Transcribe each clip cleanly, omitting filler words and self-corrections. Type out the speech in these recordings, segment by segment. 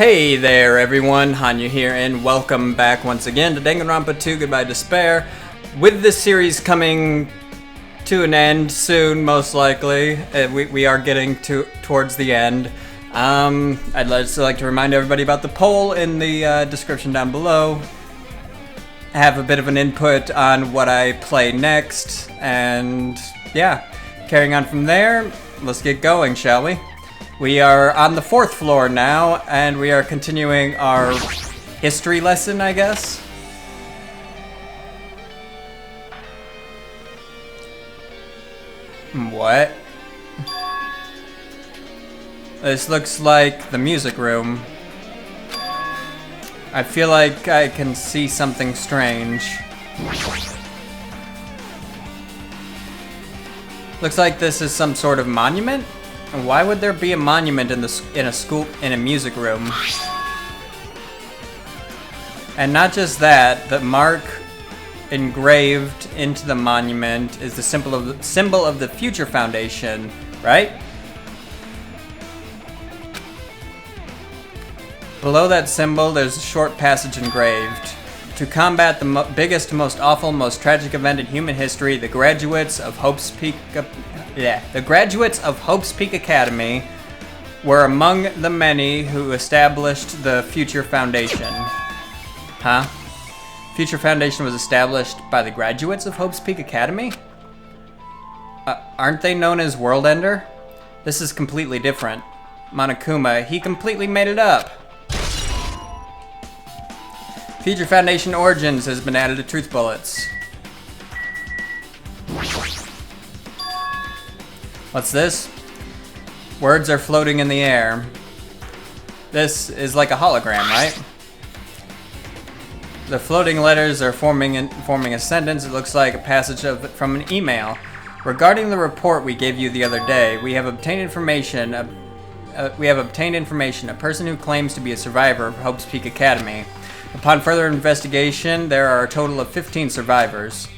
Hey there everyone, Hanyou here, and welcome back once again to Danganronpa 2 Goodbye Despair. With this series coming to an end soon, most likely, we are getting towards the end. I'd also like to remind everybody about the poll in the description down below. Have a bit of an input on what I play next, and yeah, carrying on from there, let's get going, shall we? We are on the 4th floor now, and we are continuing our history lesson, I guess. What? This looks like the music room. I feel like I can see something strange. Looks like this is some sort of monument? Why would there be a monument in a music room? And not just that, the mark engraved into the monument is the symbol of the Future Foundation, right? Below that symbol, there's a short passage engraved. To combat the biggest, most awful, most tragic event in human history, the graduates of Hope's Peak Academy were among the many who established the Future Foundation. Huh? Future Foundation was established by the graduates of Hope's Peak Academy? Aren't they known as World Ender? This is completely different. Monokuma, he completely made it up. Future Foundation Origins has been added to Truth Bullets. What's this? Words are floating in the air. This is like a hologram, right? The floating letters are forming a sentence. It looks like a passage from an email. Regarding the report we gave you the other day, we have obtained information. A person who claims to be a survivor of Hope's Peak Academy. Upon further investigation, there are a total of 15 survivors.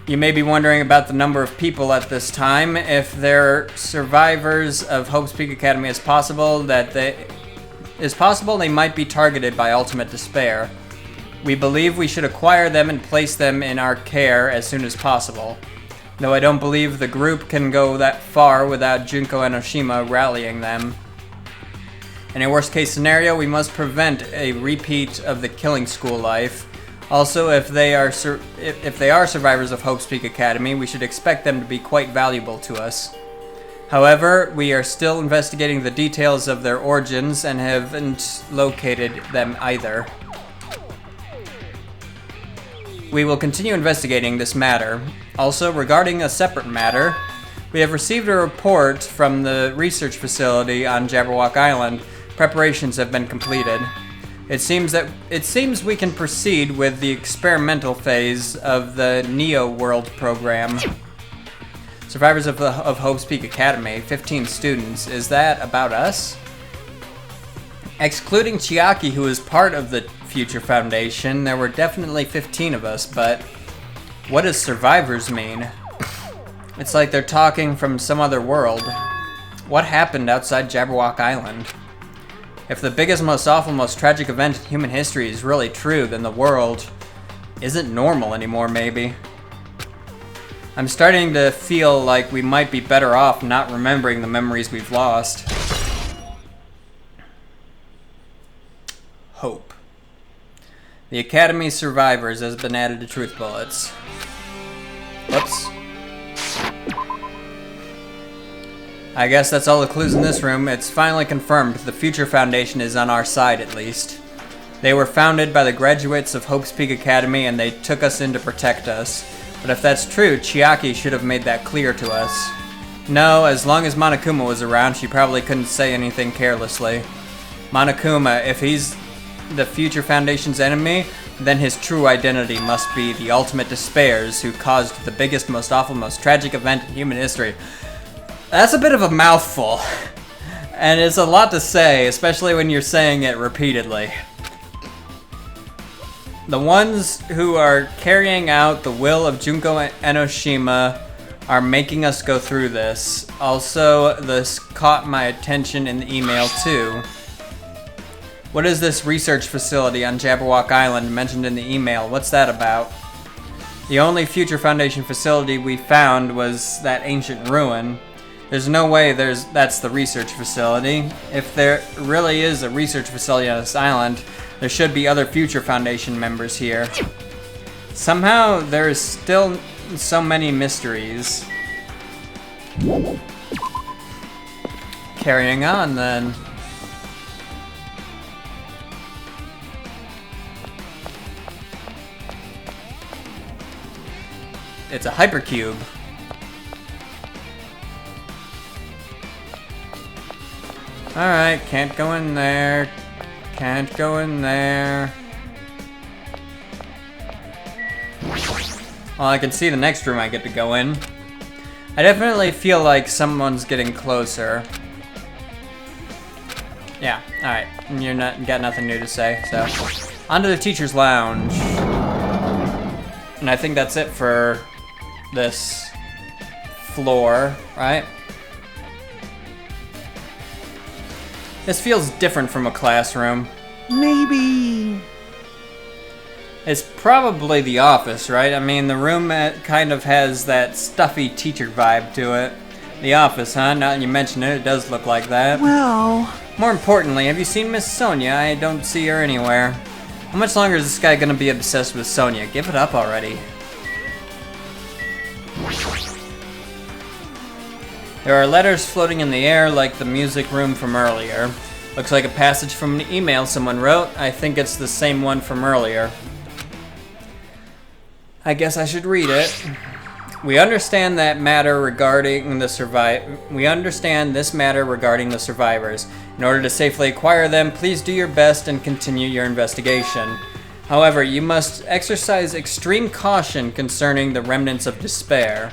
You may be wondering about the number of people at this time. If they're survivors of Hope's Peak Academy, it's possible they might be targeted by ultimate despair. We believe we should acquire them and place them in our care as soon as possible. Though I don't believe the group can go that far without Junko Enoshima rallying them. In a worst-case scenario, we must prevent a repeat of the killing school life. Also, if they are survivors of Hope's Peak Academy, we should expect them to be quite valuable to us. However, we are still investigating the details of their origins and haven't located them either. We will continue investigating this matter. Also, regarding a separate matter, we have received a report from the research facility on Jabberwock Island. Preparations have been completed. It seems we can proceed with the experimental phase of the Neo World program. Survivors of Hope's Peak Academy, 15 students. Is that about us? Excluding Chiaki, who is part of the Future Foundation, there were definitely 15 of us, but what does survivors mean? It's like they're talking from some other world. What happened outside Jabberwock Island? If the biggest, most awful, most tragic event in human history is really true, then the world isn't normal anymore, maybe. I'm starting to feel like we might be better off not remembering the memories we've lost. Hope. The Academy survivors has been added to Truth Bullets. Whoops. I guess that's all the clues in this room. It's finally confirmed. The Future Foundation is on our side, at least. They were founded by the graduates of Hope's Peak Academy, and they took us in to protect us. But if that's true, Chiaki should have made that clear to us. No, as long as Monokuma was around, she probably couldn't say anything carelessly. Monokuma, if he's the Future Foundation's enemy, then his true identity must be the ultimate despairs who caused the biggest, most awful, most tragic event in human history. That's a bit of a mouthful, and it's a lot to say, especially when you're saying it repeatedly. The ones who are carrying out the will of Junko Enoshima are making us go through this. Also, this caught my attention in the email too. What is this research facility on Jabberwock Island mentioned in the email? What's that about? The only future Foundation facility we found was that ancient ruin. There's no way that's the research facility. If there really is a research facility on this island, there should be other future Foundation members here. Somehow, there is still so many mysteries. Carrying on, then. It's a hypercube. Alright, can't go in there. Can't go in there. Well, I can see the next room I get to go in. I definitely feel like someone's getting closer. Yeah, alright. You got nothing new to say, so. On to the teacher's lounge. And I think that's it for this floor, right? This feels different from a classroom. Maybe. It's probably the office, right? I mean, the room kind of has that stuffy teacher vibe to it. The office, huh? Now that you mention it, it does look like that. Well... More importantly, have you seen Miss Sonia? I don't see her anywhere. How much longer is this guy gonna be obsessed with Sonia? Give it up already. There are letters floating in the air like the music room from earlier. Looks like a passage from an email someone wrote. I think it's the same one from earlier. I guess I should read it. We understand this matter regarding the survivors. In order to safely acquire them, please do your best and continue your investigation. However, you must exercise extreme caution concerning the remnants of despair.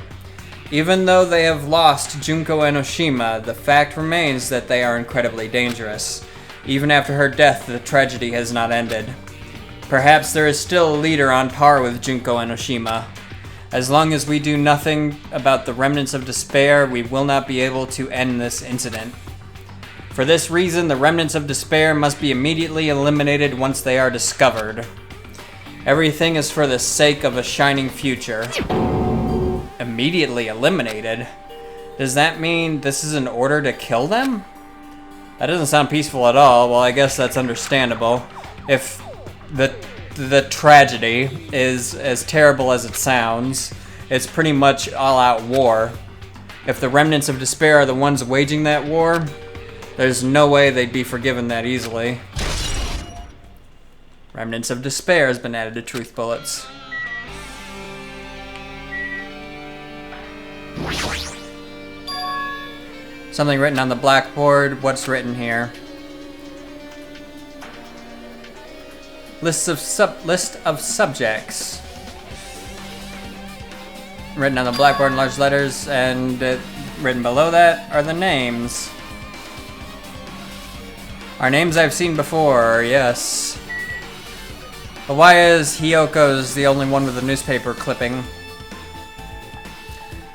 Even though they have lost Junko Enoshima, the fact remains that they are incredibly dangerous. Even after her death, the tragedy has not ended. Perhaps there is still a leader on par with Junko Enoshima. As long as we do nothing about the remnants of despair, we will not be able to end this incident. For this reason, the remnants of despair must be immediately eliminated once they are discovered. Everything is for the sake of a shining future. Immediately eliminated? Does that mean this is an order to kill them? That doesn't sound peaceful at all. Well, I guess that's understandable. If the tragedy is as terrible as it sounds, it's pretty much all-out war. If the remnants of despair are the ones waging that war, there's no way they'd be forgiven that easily. Remnants of despair has been added to truth bullets. Something written on the blackboard. What's written here? List of subjects. Written on the blackboard in large letters, and written below that are the names. Are names I've seen before, yes. But why is Hyoko's the only one with a newspaper clipping?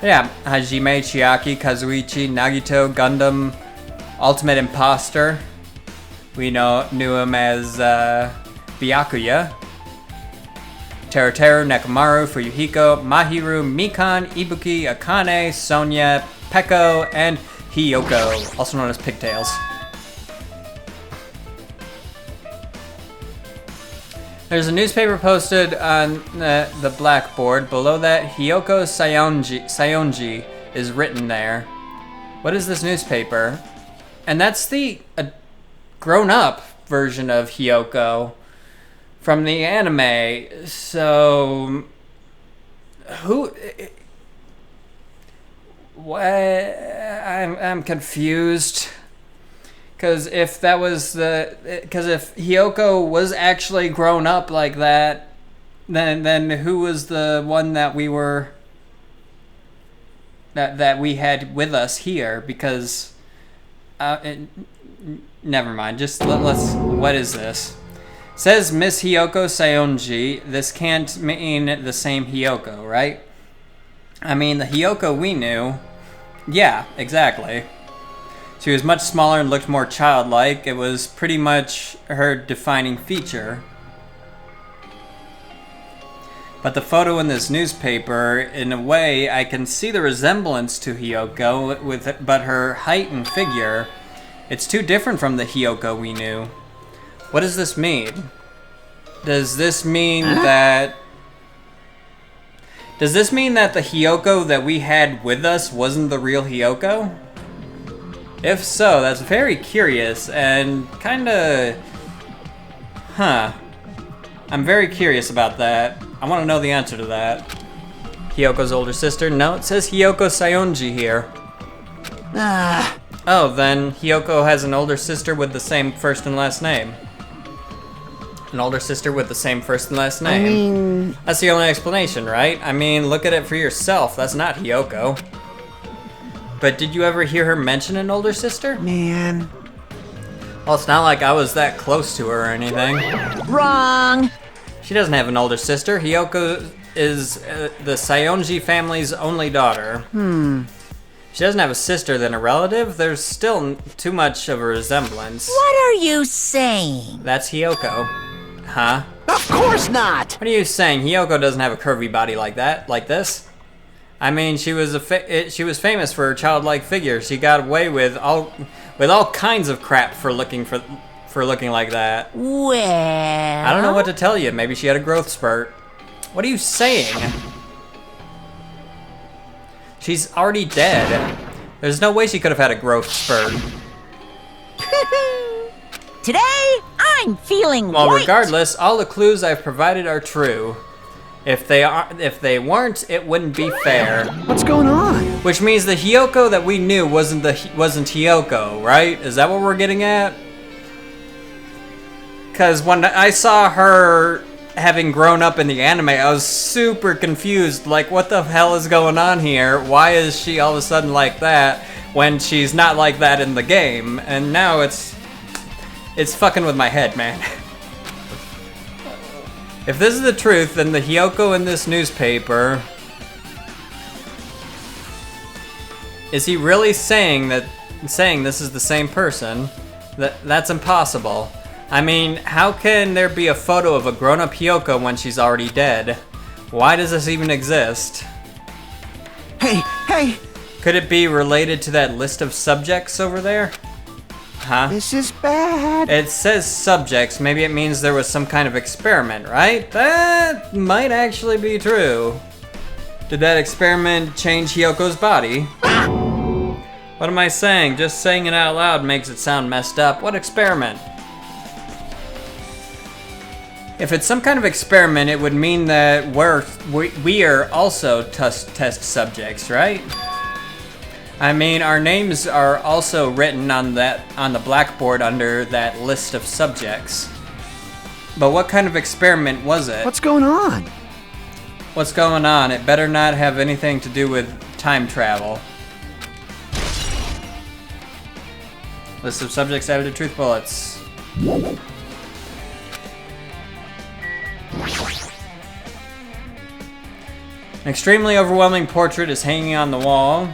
Yeah, Hajime, Chiaki, Kazuichi, Nagito, Gundam, Ultimate Imposter. We knew him as Byakuya. Teruteru, Nekomaru, Fuyuhiko, Mahiru, Mikan, Ibuki, Akane, Sonia, Peko, and Hyoko, also known as Pigtails. There's a newspaper posted on the blackboard. Below that, Hyoko Sayonji is written there. What is this newspaper? And that's the grown-up version of Hyoko from the anime. So, what? I'm confused. Because if Hyoko was actually grown up like that, then who was the one that we were that we had with us here? Because never mind. Just let's. What is this? Says Miss Hyoko Sayonji. This can't mean the same Hyoko, right? I mean the Hyoko we knew. Yeah, exactly. She was much smaller and looked more childlike. It was pretty much her defining feature. But the photo in this newspaper, in a way, I can see the resemblance to Hiyoko, but her height and figure, it's too different from the Hiyoko we knew. What does this mean? Does this mean that the Hiyoko that we had with us wasn't the real Hiyoko? If so, that's very curious and kinda... I'm very curious about that. I want to know the answer to that. Hiyoko's older sister? No, it says Hiyoko Sayonji here. Oh, then Hiyoko has an older sister with the same first and last name. An older sister with the same first and last name. I mean... That's the only explanation, right? I mean, look at it for yourself. That's not Hiyoko. But did you ever hear her mention an older sister? Man... Well, it's not like I was that close to her or anything. Wrong! She doesn't have an older sister. Hiyoko is the Sayonji family's only daughter. She doesn't have a sister, then a relative? There's still too much of a resemblance. What are you saying? That's Hiyoko. Huh? Of course not! What are you saying? Hiyoko doesn't have a curvy body like that, like this. I mean, she was famous for her childlike figure. She got away with all kinds of crap for looking like that. Well... I don't know what to tell you. Maybe she had a growth spurt. What are you saying? She's already dead. There's no way she could have had a growth spurt. Today, I'm feeling Well, white. regardless, all the clues I've provided are true. If they weren't, it wouldn't be fair. What's going on? Which means the Hiyoko that we knew wasn't Hiyoko, right? Is that what we're getting at? Because when I saw her having grown up in the anime, I was super confused. Like, what the hell is going on here? Why is she all of a sudden like that when she's not like that in the game? And now it's fucking with my head, man. If this is the truth, then the Hiyoko in this newspaper... Is he really saying this is the same person? That's impossible. I mean, how can there be a photo of a grown-up Hiyoko when she's already dead? Why does this even exist? Hey! Could it be related to that list of subjects over there? Huh? This is bad. It says subjects. Maybe it means there was some kind of experiment, right? That might actually be true. Did that experiment change Hiyoko's body? What am I saying? Just saying it out loud makes it sound messed up. What experiment? If it's some kind of experiment, it would mean that we are also test subjects, right? I mean, our names are also written on the blackboard under that list of subjects. But what kind of experiment was it? What's going on? What's going on? It better not have anything to do with time travel. List of subjects added to truth bullets. An extremely overwhelming portrait is hanging on the wall.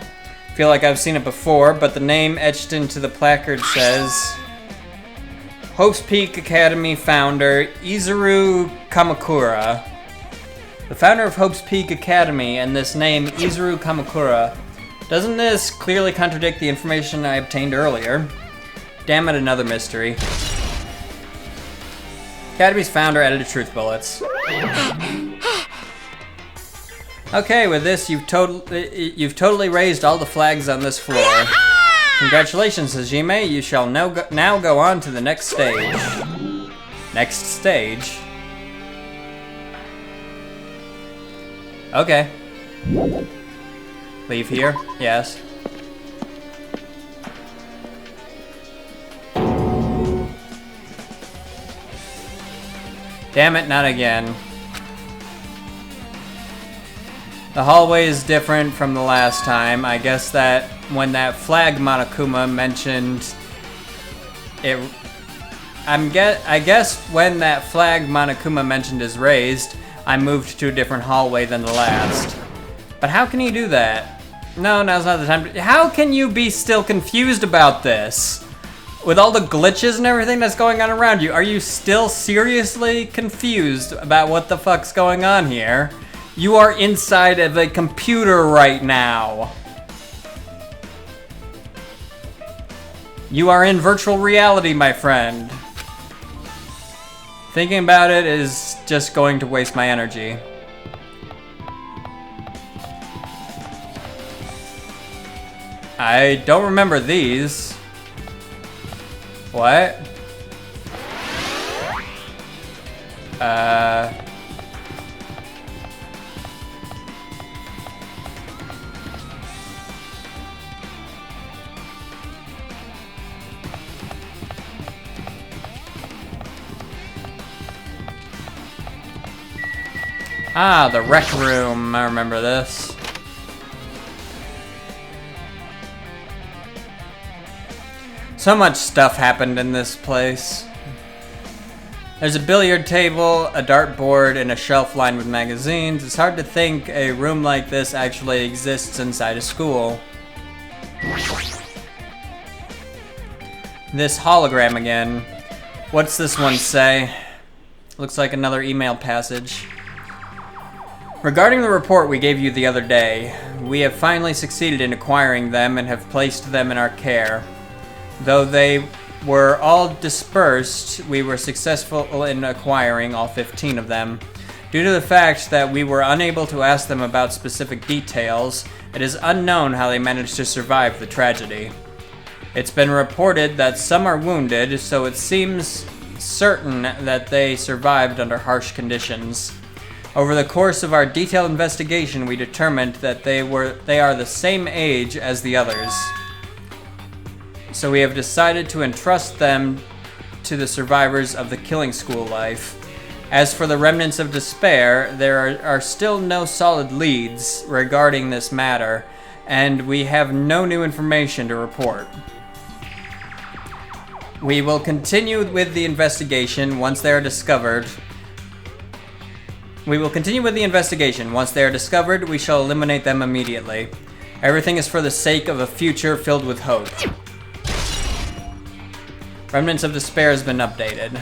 Feel like I've seen it before, but the name etched into the placard says Hope's Peak Academy founder Izuru Kamakura. The founder of Hope's Peak Academy and this name Izuru Kamakura. Doesn't this clearly contradict the information I obtained earlier? Damn it, another mystery. Academy's founder added to truth bullets. Okay, with this, you've totally raised all the flags on this floor. Congratulations, Hajime. You shall now go on to the next stage. Next stage? Okay. Leave here? Yes. Damn it, not again. The hallway is different from the last time. I guess that when that flag Monokuma mentioned it, I guess when that flag Monokuma mentioned is raised, I moved to a different hallway than the last. But how can he do that? No, now's not the time. How can you be still confused about this? With all the glitches and everything that's going on around you, are you still seriously confused about what the fuck's going on here? You are inside of a computer right now. You are in virtual reality, my friend. Thinking about it is just going to waste my energy. I don't remember these. What? Ah, the rec room. I remember this. So much stuff happened in this place. There's a billiard table, a dartboard, and a shelf lined with magazines. It's hard to think a room like this actually exists inside a school. This hologram again. What's this one say? Looks like another email passage. Regarding the report we gave you the other day, we have finally succeeded in acquiring them and have placed them in our care. Though they were all dispersed, we were successful in acquiring all 15 of them. Due to the fact that we were unable to ask them about specific details, it is unknown how they managed to survive the tragedy. It's been reported that some are wounded, so it seems certain that they survived under harsh conditions. Over the course of our detailed investigation, we determined that they are the same age as the others. So we have decided to entrust them to the survivors of the killing school life. As for the remnants of despair, there are still no solid leads regarding this matter, and we have no new information to report. We will continue with the investigation once they are discovered. Once they are discovered, we shall eliminate them immediately. Everything is for the sake of a future filled with hope. Remnants of Despair has been updated.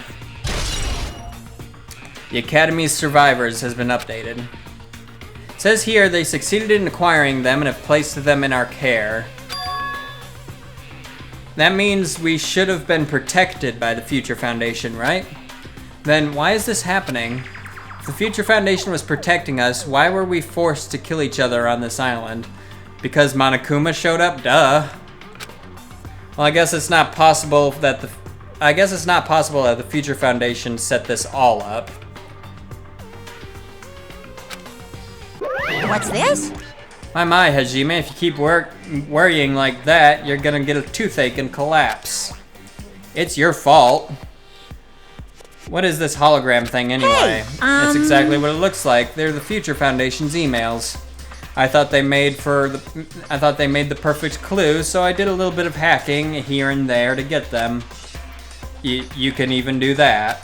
The Academy's Survivors has been updated. It says here they succeeded in acquiring them and have placed them in our care. That means we should have been protected by the Future Foundation, right? Then why is this happening? If the Future Foundation was protecting us, why were we forced to kill each other on this island? Because Monokuma showed up? Duh. Well, I guess it's not possible that the Future Foundation set this all up. What's this? My, Hajime, if you keep worrying like that, you're gonna get a toothache and collapse. It's your fault. What is this hologram thing anyway? It's exactly what it looks like. They're the Future Foundation's emails. I thought they made the perfect clue, so I did a little bit of hacking here and there to get them. You can even do that.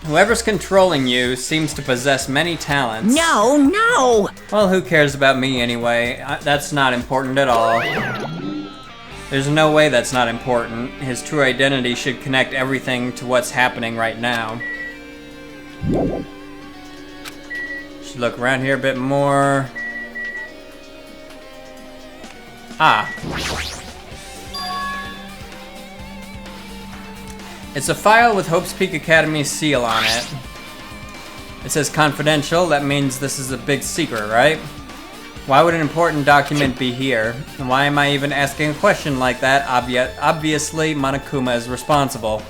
Whoever's controlling you seems to possess many talents. No! Well, who cares about me anyway? That's not important at all. There's no way that's not important. His true identity should connect everything to what's happening right now. Should look around here a bit more. Ah. It's a file with Hope's Peak Academy's seal on it. It says confidential. That means this is a big secret, right? Why would an important document be here? And why am I even asking a question like that? Obviously, Monokuma is responsible.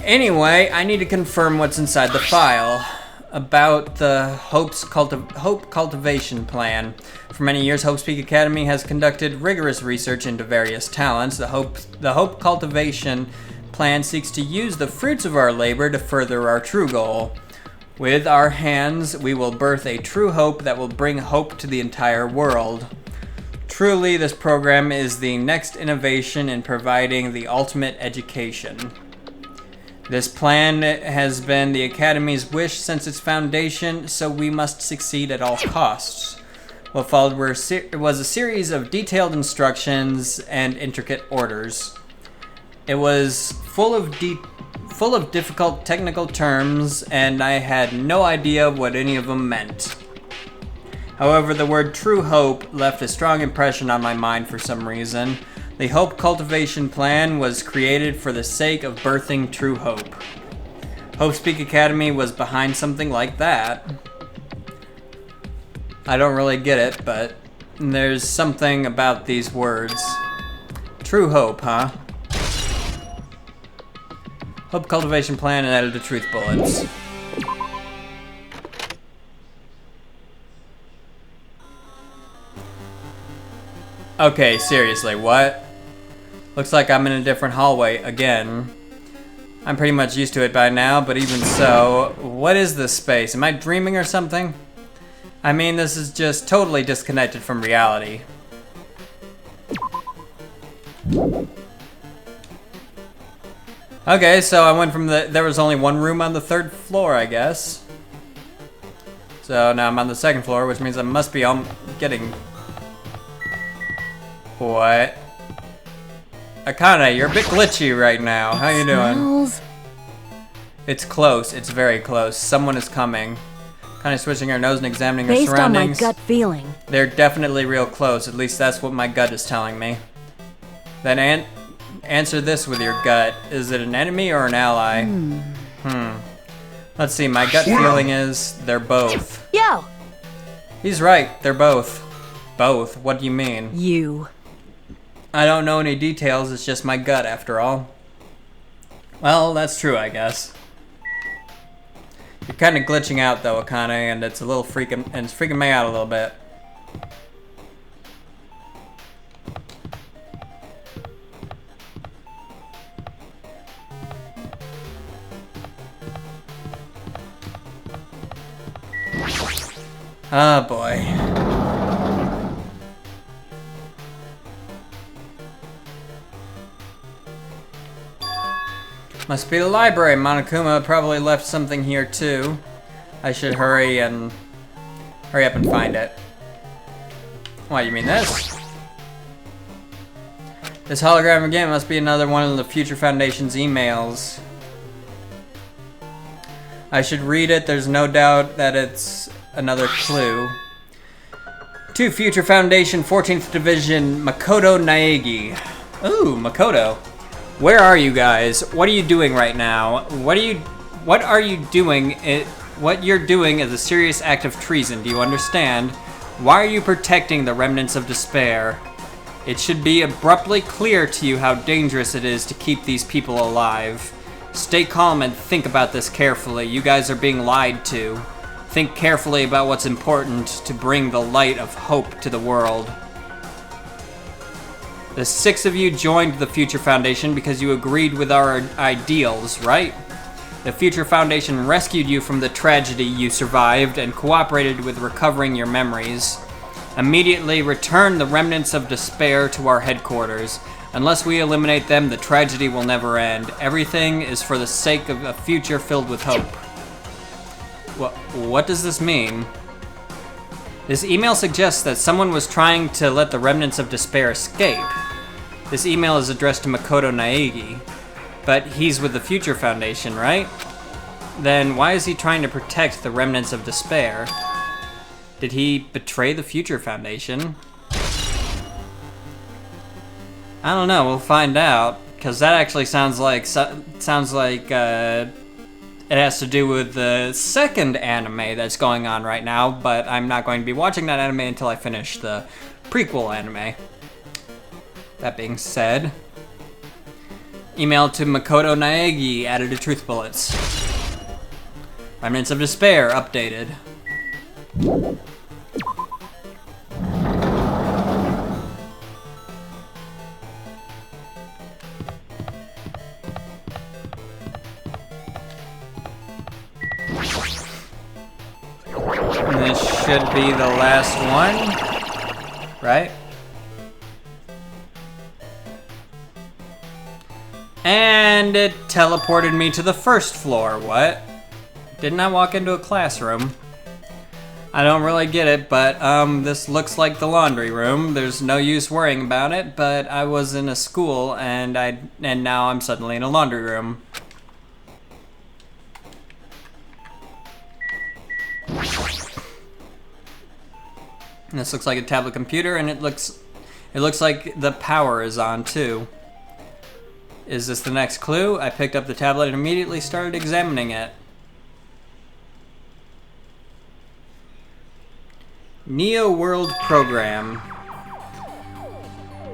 Anyway, I need to confirm what's inside the file. About the Hope Cultivation Plan. For many years, Hope's Peak Academy has conducted rigorous research into various talents. The Hope Cultivation Plan seeks to use the fruits of our labor to further our true goal. With our hands, we will birth a true hope that will bring hope to the entire world. Truly, this program is the next innovation in providing the ultimate education. This plan has been the Academy's wish since its foundation, so we must succeed at all costs. What followed was a series of detailed instructions and intricate orders. It was full of difficult technical terms, and I had no idea what any of them meant. However, the word true hope left a strong impression on my mind for some reason. The Hope Cultivation Plan was created for the sake of birthing true hope. Hope Speak Academy was behind something like that. I don't really get it, but there's something about these words. True hope, huh? Hope Cultivation Plan and added to truth bullets. Okay, seriously, what? Looks like I'm in a different hallway again. I'm pretty much used to it by now, but even so, what is this space? Am I dreaming or something? I mean, this is just totally disconnected from reality. Okay, so I went from there was only one room on the 3rd floor, I guess. So now I'm on the 2nd floor, which means I must be getting... What? Akane, you're a bit glitchy right now. How you doing? It's close. It's very close. Someone is coming. Kind of switching her nose and examining her surroundings. Based on my gut feeling. They're definitely real close. At least that's what my gut is telling me. Then answer this with your gut. Is it an enemy or an ally? Let's see. My gut feeling is they're both. Yo! He's right. They're both. Both? What do you mean? You. I don't know any details. It's just my gut, after all. Well, that's true, I guess. You're kind of glitching out, though, Akane, and it's a little freaking, and it's freaking me out a little bit. Oh boy. Must be the library. Monokuma probably left something here too. I should hurry up and find it. What, you mean this? This hologram again must be another one of the Future Foundation's emails. I should read it. There's no doubt that it's another clue. To Future Foundation, 14th Division, Makoto Naegi. Ooh, Makoto. Where are you guys? What are you doing right now? What are you doing? What you're doing is a serious act of treason. Do you understand? Why are you protecting the remnants of despair? It should be abruptly clear to you how dangerous it is to keep these people alive. Stay calm and think about this carefully. You guys are being lied to. Think carefully about what's important to bring the light of hope to the world. The 6 of you joined the Future Foundation because you agreed with our ideals, right? The Future Foundation rescued you from the tragedy you survived and cooperated with recovering your memories. Immediately return the remnants of despair to our headquarters. Unless we eliminate them, the tragedy will never end. Everything is for the sake of a future filled with hope. What does this mean? This email suggests that someone was trying to let the remnants of despair escape. This email is addressed to Makoto Naegi, but he's with the Future Foundation, right? Then why is he trying to protect the remnants of despair? Did he betray the Future Foundation? I don't know, we'll find out, because that actually sounds like it has to do with the second anime that's going on right now, but I'm not going to be watching that anime until I finish the prequel anime. That being said, email to Makoto Naegi, added to truth bullets. Remnants of Despair, updated. And this should be the last one, right? And it teleported me to the 1st floor. What? Didn't I walk into a classroom? I don't really get it, but this looks like the laundry room. There's no use worrying about it, but I was in a school and now I'm suddenly in a laundry room. And this looks like a tablet computer, and it looks like the power is on too. Is this the next clue? I picked up the tablet and immediately started examining it. Neo World Program.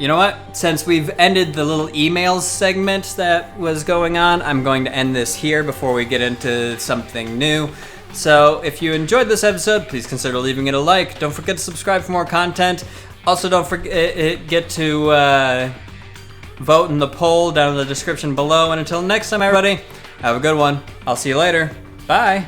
You know what? Since we've ended the little emails segment that was going on, I'm going to end this here before we get into something new. So if you enjoyed this episode, please consider leaving it a like. Don't forget to subscribe for more content. Also, don't forget to vote in the poll down in the description below. And until next time, everybody, have a good one. I'll see you later. Bye.